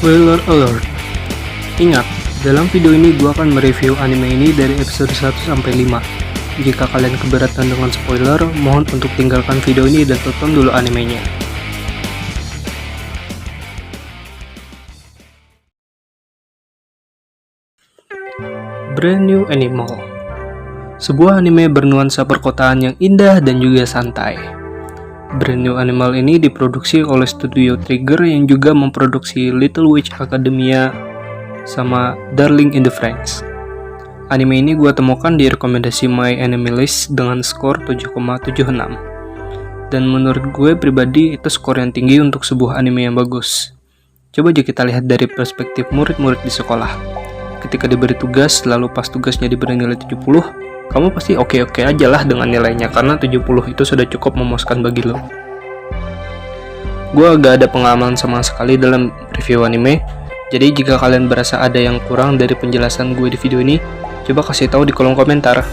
Spoiler alert. Ingat, dalam video ini gue akan mereview anime ini dari episode 1 sampai 5. Jika kalian keberatan dengan spoiler, mohon untuk tinggalkan video ini dan tonton dulu animenya. Brand New Animal. Sebuah anime bernuansa perkotaan yang indah dan juga santai. Brand New Animal ini diproduksi oleh studio Trigger yang juga memproduksi Little Witch Academia sama Darling in the Franxx. Anime ini gue temukan di rekomendasi My Anime List dengan skor 7,76. Dan menurut gue pribadi itu skor yang tinggi untuk sebuah anime yang bagus. Coba aja kita lihat dari perspektif murid-murid di sekolah. Ketika diberi tugas, lalu pas tugasnya diberi nilai 70, kamu pasti oke-oke aja lah dengan nilainya karena 70 itu sudah cukup memuaskan bagi lo. Gue gak ada pengalaman sama sekali dalam review anime, jadi jika kalian berasa ada yang kurang dari penjelasan gue di video ini, coba kasih tahu di kolom komentar.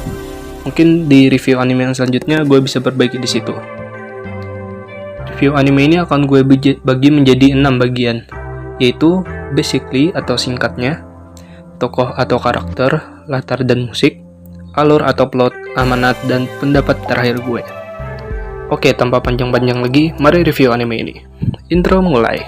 Mungkin di review anime yang selanjutnya gue bisa perbaiki di situ. Review anime ini akan gue bagi menjadi 6 bagian, yaitu basically atau singkatnya, tokoh atau karakter, latar dan musik, alur atau plot, amanat, dan pendapat terakhir gue. Oke, tanpa panjang-panjang lagi, mari review anime ini. Intro mulai.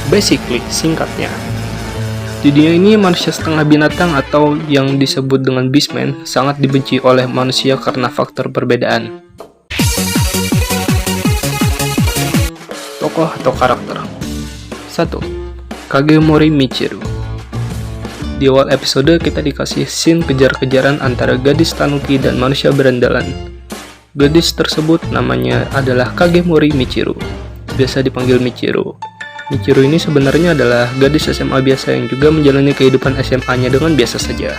Basically, singkatnya, di dunia ini manusia setengah binatang atau yang disebut dengan beastman sangat dibenci oleh manusia karena faktor perbedaan. Tokoh atau karakter. 1. Kagemori Michiru. Di awal episode kita dikasih scene kejar-kejaran antara gadis tanuki dan manusia berandalan. Gadis tersebut namanya adalah Kagemori Michiru, biasa dipanggil Michiru. Michiru ini sebenarnya adalah gadis SMA biasa yang juga menjalani kehidupan SMA-nya dengan biasa saja.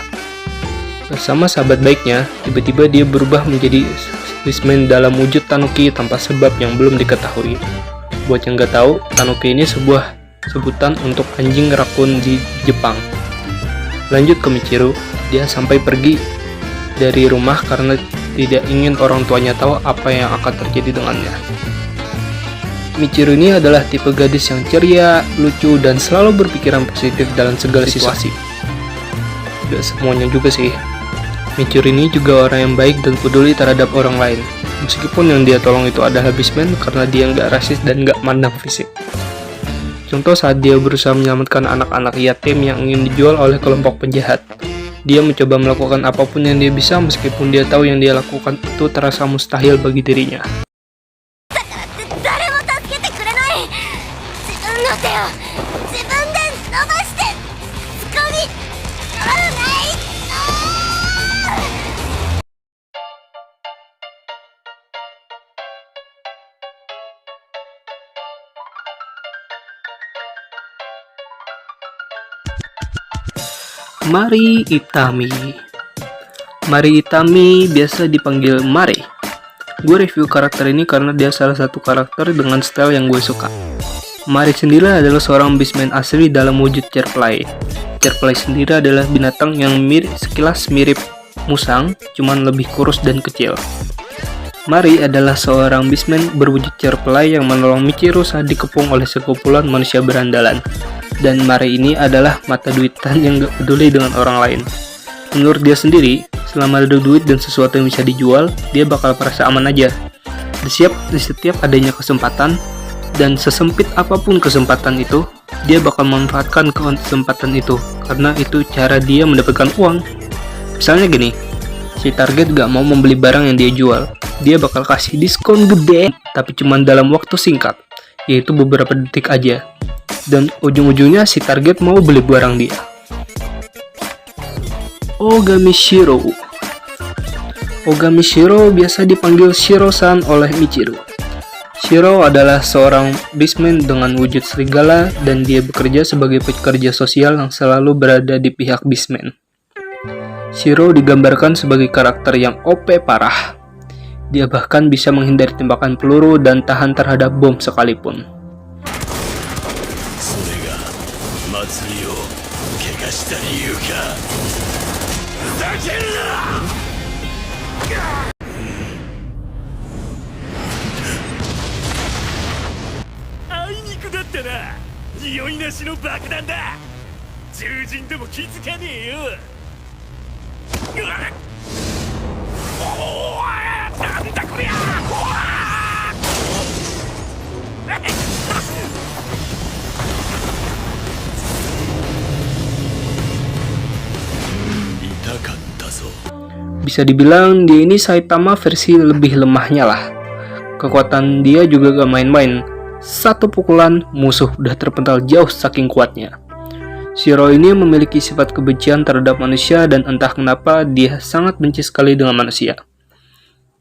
Bersama sahabat baiknya, tiba-tiba dia berubah menjadi beastman dalam wujud tanuki tanpa sebab yang belum diketahui. Buat yang nggak tahu, tanuki ini sebuah sebutan untuk anjing rakun di Jepang. Lanjut ke Michiru, dia sampai pergi dari rumah karena tidak ingin orang tuanya tahu apa yang akan terjadi dengannya. Michiru ini adalah tipe gadis yang ceria, lucu, dan selalu berpikiran positif dalam segala situasi. Tidak semuanya juga sih. Michiru ini juga orang yang baik dan peduli terhadap orang lain. Meskipun yang dia tolong itu adalah beastman karena dia nggak rasis dan nggak mandang fisik. Contoh saat dia berusaha menyelamatkan anak-anak yatim yang ingin dijual oleh kelompok penjahat. Dia mencoba melakukan apapun yang dia bisa meskipun dia tahu yang dia lakukan itu terasa mustahil bagi dirinya. Mari Itami. Mari Itami biasa dipanggil Mari. Gue review karakter ini karena dia salah satu karakter dengan style yang gue suka. Mari sendiri adalah seorang beastman asli dalam wujud cerplay. Cerplay sendiri adalah binatang yang sekilas mirip musang, cuman lebih kurus dan kecil. Mari adalah seorang beastman berwujud cerplay yang menolong Michiru saat dikepung oleh sekumpulan manusia berandalan. Dan Mari ini adalah mata duitan yang gak peduli dengan orang lain. Menurut dia sendiri, selama ada duit dan sesuatu yang bisa dijual, dia bakal merasa aman aja. Di setiap adanya kesempatan, dan sesempit apapun kesempatan itu, dia bakal memanfaatkan kesempatan itu, karena itu cara dia mendapatkan uang. Misalnya gini, si target gak mau membeli barang yang dia jual, dia bakal kasih diskon gede, tapi cuma dalam waktu singkat, yaitu beberapa detik aja. Dan ujung-ujungnya si target mau beli barang dia. Ogami Shiro. Ogami Shiro biasa dipanggil Shiro-san oleh Michiru. Shiro adalah seorang beastman dengan wujud serigala dan dia bekerja sebagai pekerja sosial yang selalu berada di pihak beastman. Shiro digambarkan sebagai karakter yang OP parah. Dia bahkan bisa menghindari tembakan peluru dan tahan terhadap bom sekalipun. Bisa dibilang dia ini Saitama versi lebih lemahnya lah. Kekuatan dia juga gak main-main. Satu pukulan, musuh udah terpental jauh saking kuatnya. Shiro ini memiliki sifat kebencian terhadap manusia dan entah kenapa dia sangat benci sekali dengan manusia.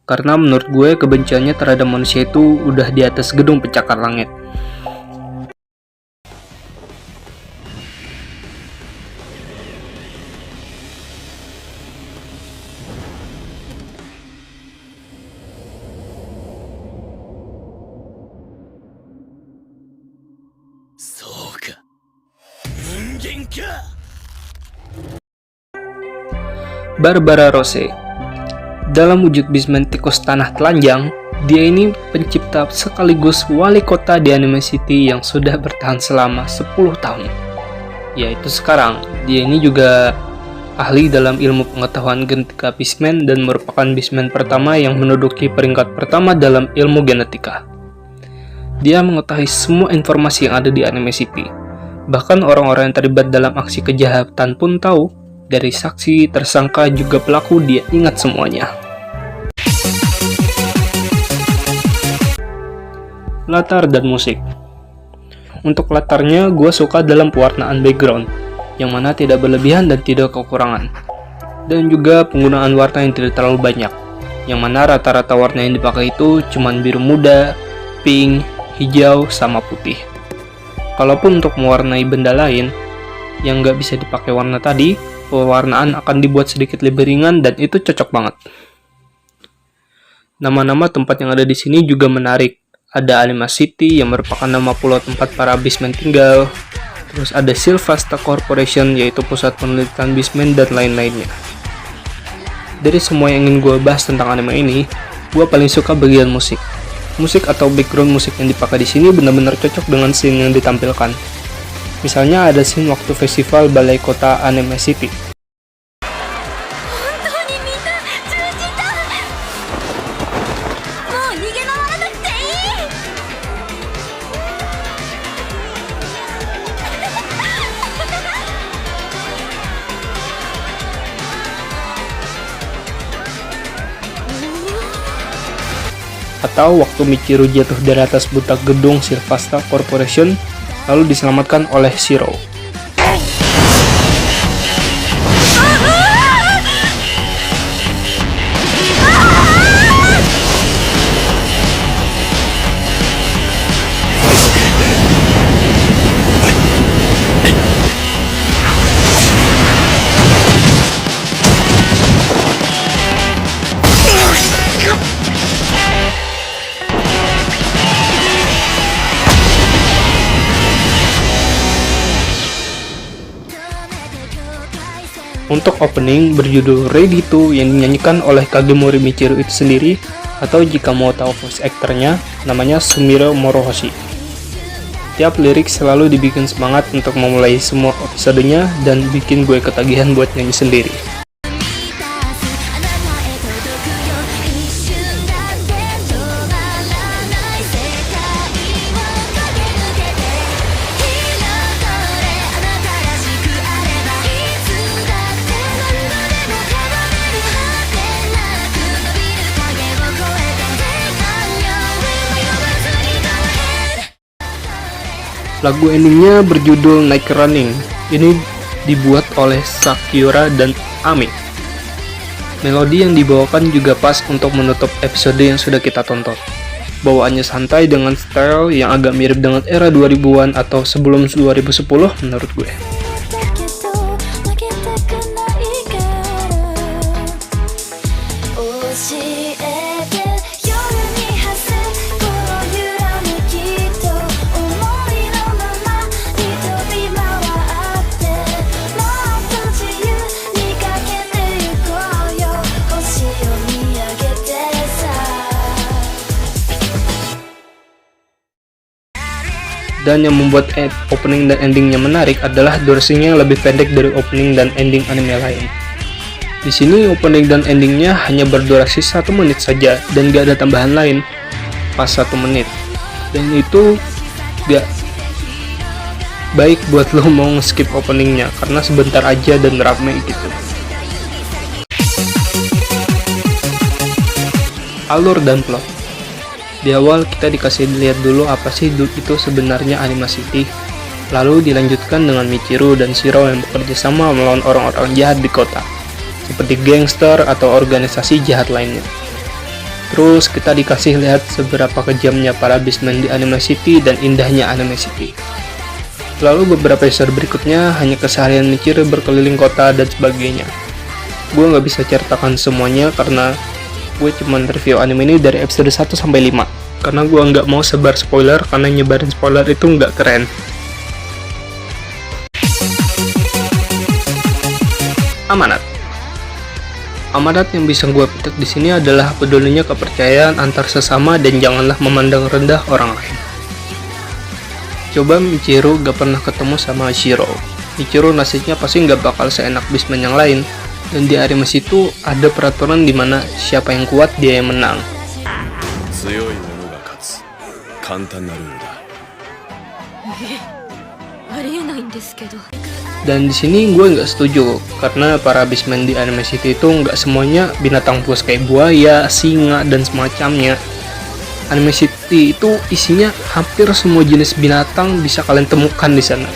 Karena menurut gue kebenciannya terhadap manusia itu udah di atas gedung pencakar langit. Barbara Rose. Dalam wujud beastman tikus tanah telanjang, dia ini pencipta sekaligus wali kota di Anime City yang sudah bertahan selama 10 tahun. Yaitu sekarang, dia ini juga ahli dalam ilmu pengetahuan genetika beastman dan merupakan beastman pertama yang menduduki peringkat pertama dalam ilmu genetika. Dia mengetahui semua informasi yang ada di Anime City. Bahkan orang-orang yang terlibat dalam aksi kejahatan pun tahu. Dari saksi, tersangka, juga pelaku, dia ingat semuanya. Latar dan musik. Untuk latarnya, gue suka dalam pewarnaan background, yang mana tidak berlebihan dan tidak kekurangan. Dan juga penggunaan warna yang tidak terlalu banyak, yang mana rata-rata warna yang dipakai itu cuma biru muda, pink, hijau, sama putih. Kalaupun untuk mewarnai benda lain, yang nggak bisa dipakai warna tadi, pewarnaan akan dibuat sedikit lebih ringan dan itu cocok banget. Nama-nama tempat yang ada di sini juga menarik. Ada Anima City yang merupakan nama pulau tempat para beastman tinggal. Terus ada Sylvasta Corporation yaitu pusat penelitian beastman dan lain-lainnya. Dari semua yang ingin gue bahas tentang anime ini, gue paling suka bagian musik. Musik atau background musik yang dipakai di sini benar-benar cocok dengan scene yang ditampilkan. Misalnya ada scene waktu festival balai kota Anime City. Atau waktu Michiru jatuh dari atas butak gedung Sylvasta Corporation lalu diselamatkan oleh Shiro. Untuk opening berjudul Ready To yang dinyanyikan oleh Kagemori Michiru itu sendiri, atau jika mau tahu voice actornya, namanya Sumire Morohoshi. Tiap lirik selalu dibikin semangat untuk memulai semua episodenya dan bikin gue ketagihan buat nyanyi sendiri. Lagu endingnya berjudul Night Running. Ini dibuat oleh Sakuura dan Ami. Melodi yang dibawakan juga pas untuk menutup episode yang sudah kita tonton. Bawaannya santai dengan style yang agak mirip dengan era 2000-an atau sebelum 2010 menurut gue. Dan yang membuat opening dan endingnya menarik adalah durasinya yang lebih pendek dari opening dan ending anime lain. Di sini opening dan endingnya hanya berdurasi 1 menit saja dan gak ada tambahan lain pas 1 menit. Dan itu gak baik buat lo mau skip openingnya karena sebentar aja dan rame gitu. Alur dan plot. Di awal kita dikasih lihat dulu apa sih itu sebenarnya Anima City. Lalu dilanjutkan dengan Michiru dan Shiro yang bekerja sama melawan orang-orang jahat di kota, seperti gangster atau organisasi jahat lainnya. Terus kita dikasih lihat seberapa kejamnya para beastmen di Anima City dan indahnya Anima City. Lalu beberapa episode berikutnya hanya keseharian Michiru berkeliling kota dan sebagainya. Gue nggak bisa ceritakan semuanya karena gue cuman review anime ini dari episode 1 sampai 5 karena gue nggak mau sebar spoiler karena nyebarin spoiler itu nggak keren. Amanat yang bisa gue petik di sini adalah pedulinya kepercayaan antar sesama dan janganlah memandang rendah orang lain. Coba Michiru gak pernah ketemu sama Shiro. Michiru nasibnya pasti nggak bakal seenak beastman yang lain. Dan di Anima situ ada peraturan di mana siapa yang kuat dia yang menang. Dan di sini gue nggak setuju karena para beastman di Anima City itu nggak semuanya binatang buas kayak buaya, singa dan semacamnya. Anima City itu isinya hampir semua jenis binatang bisa kalian temukan di sana.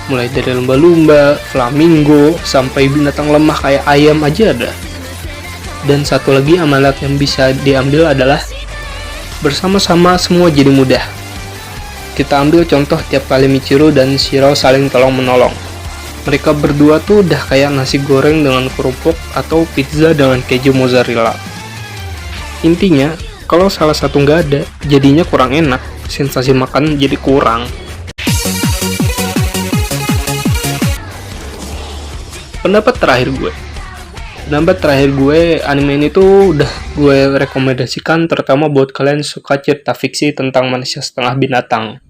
Mulai dari lumba-lumba, flamingo, sampai binatang lemah kayak ayam aja ada. Dan satu lagi amanat yang bisa diambil adalah bersama-sama semua jadi mudah. Kita ambil contoh tiap kali Michiru dan Shiro saling tolong-menolong. Mereka berdua tuh udah kayak nasi goreng dengan kerupuk atau pizza dengan keju mozzarella. Intinya, kalau salah satu nggak ada, jadinya kurang enak. Sensasi makan jadi kurang. Pendapat terakhir gue, anime ini tuh udah gue rekomendasikan terutama buat kalian suka cerita fiksi tentang manusia setengah binatang.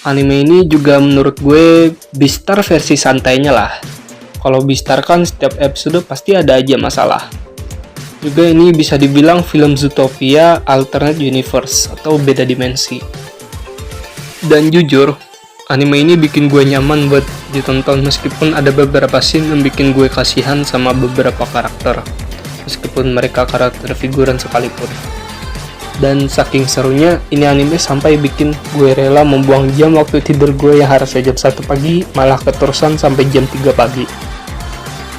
Anime ini juga menurut gue Beastar versi santainya lah. Kalau Beastar kan setiap episode pasti ada aja masalah. Juga ini bisa dibilang film Zootopia alternate universe atau beda dimensi. Dan jujur, anime ini bikin gue nyaman buat ditonton meskipun ada beberapa scene yang bikin gue kasihan sama beberapa karakter, meskipun mereka karakter figuran sekalipun. Dan saking serunya, ini anime sampai bikin gue rela membuang jam waktu tidur gue yang harusnya jam 1 pagi, malah keterusan sampai jam 3 pagi.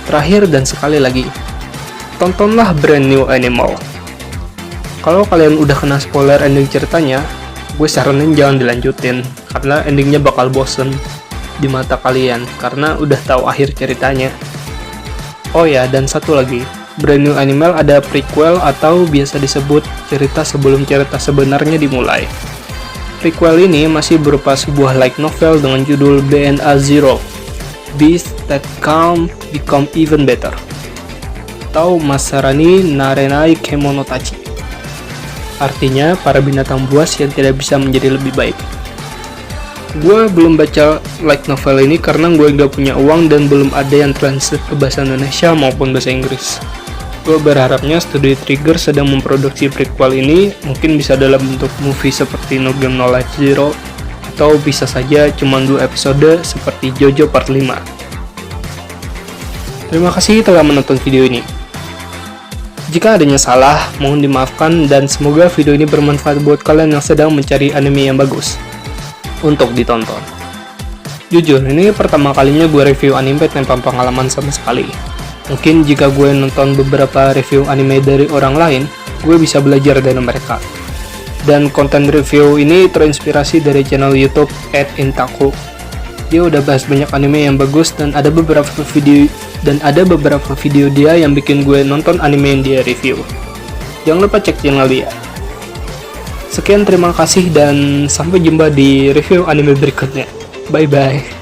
Terakhir dan sekali lagi, tontonlah Brand New Animal. Kalau kalian udah kena spoiler ending ceritanya, gue saranin jangan dilanjutin karena endingnya bakal bosen di mata kalian karena udah tahu akhir ceritanya. Oh ya, dan satu lagi, Brand New Animal ada prequel atau biasa disebut cerita sebelum cerita sebenarnya dimulai. Prequel ini masih berupa sebuah light novel dengan judul BNA Zero, Beasts That Calm Become Even Better, atau Masarani Narenai Kemonotachi. Artinya, para binatang buas yang tidak bisa menjadi lebih baik. Gue belum baca light novel ini karena gue gak punya uang dan belum ada yang translate ke bahasa Indonesia maupun bahasa Inggris. Gue berharapnya Studio Trigger sedang memproduksi prequel ini, mungkin bisa dalam bentuk movie seperti No Game No Life Zero, atau bisa saja cuma 2 episode seperti JoJo Part 5. Terima kasih telah menonton video ini. Jika adanya salah, mohon dimaafkan dan semoga video ini bermanfaat buat kalian yang sedang mencari anime yang bagus untuk ditonton. Jujur, ini pertama kalinya gue review anime tanpa pengalaman sama sekali. Mungkin jika gue nonton beberapa review anime dari orang lain, gue bisa belajar dari mereka. Dan konten review ini terinspirasi dari channel YouTube @intaku. Dia udah bahas banyak anime yang bagus dan ada beberapa video dia yang bikin gue nonton anime yang dia review. Jangan lupa cek channel dia. Sekian, terima kasih dan sampai jumpa di review anime berikutnya. Bye bye.